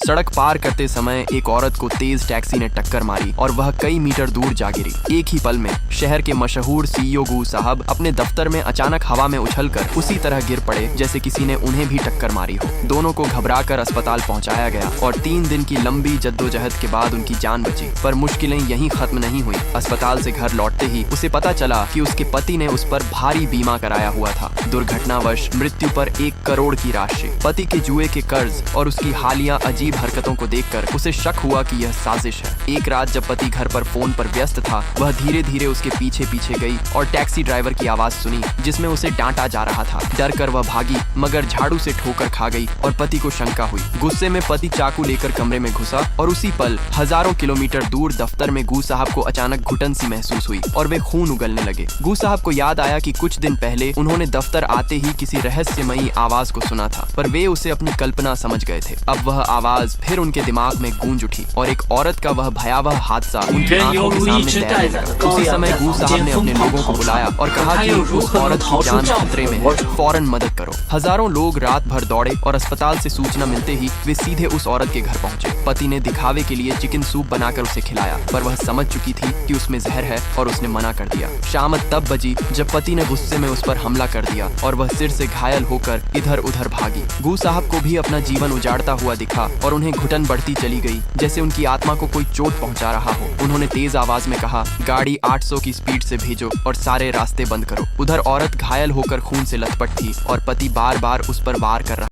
सड़क पार करते समय एक औरत को तेज टैक्सी ने टक्कर मारी और वह कई मीटर दूर जा गिरी। एक ही पल में शहर के मशहूर सीईओ गू साहब अपने दफ्तर में अचानक हवा में उछलकर उसी तरह गिर पड़े जैसे किसी ने उन्हें भी टक्कर मारी हो। दोनों को घबराकर अस्पताल पहुंचाया गया और 3 दिन की लंबी जद्दोजहद के बाद उनकी जान बची। पर मुश्किलें यहीं खत्म नहीं हुई। अस्पताल से घर लौटते ही उसे पता चला कि उसके पति ने उस पर भारी बीमा कराया हुआ था। दुर्घटनावश मृत्यु पर 1 करोड़ की राशि। पति के जुए के कर्ज और उसकी हालिया अजीब हरकतों को देखकर उसे शक हुआ कि यह साजिश है। एक रात जब पति घर पर फोन पर व्यस्त था, वह धीरे धीरे उसके पीछे पीछे गई और टैक्सी ड्राइवर की आवाज सुनी जिसमें उसे डांटा जा रहा था। डर कर वह भागी मगर झाड़ू से ठोकर खा गई और पति को शंका हुई। गुस्से में पति चाकू लेकर कमरे में घुसा और उसी पल हजारों किलोमीटर दूर दफ्तर में गू साहब को अचानक घुटन सी महसूस हुई और वे खून उगलने लगे। गू साहब को याद आया कि कुछ दिन पहले उन्होंने दफ्तर आते ही किसी रहस्यमयी आवाज को सुना था, पर वे उसे अपनी कल्पना समझ गए थे। अब वह आवाज फिर उनके दिमाग में गूंज उठी और एक औरत का वह भयावह हादसा उनकी आंखों के सामने तैरने लगा। उसी समय गू साहब ने अपने लोगों को बुलाया और कहा कि उस औरत की जान खतरे में है, फौरन मदद करो। हजारों लोग रात भर दौड़े और अस्पताल से सूचना मिलते ही वे सीधे उस औरत के घर पहुंचे। पति ने दिखावे के लिए चिकन सूप बनाकर उसे खिलाया, पर वह समझ चुकी थी कि उसमें जहर है और उसने मना कर दिया। शाम तब बजी जब पति ने गुस्से में उस पर हमला कर दिया और वह सिर से घायल होकर इधर उधर भागी। गू साहब को भी अपना जीवन उजाड़ता हुआ दिखा और उन्हें घुटन बढ़ती चली गई जैसे उनकी आत्मा को कोई चोट पहुंचा रहा हो। उन्होंने तेज आवाज में कहा, गाड़ी 800 की स्पीड से भेजो और सारे रास्ते बंद करो। उधर औरत घायल होकर खून से लथपथ थी और पति बार बार उस पर वार कर रहा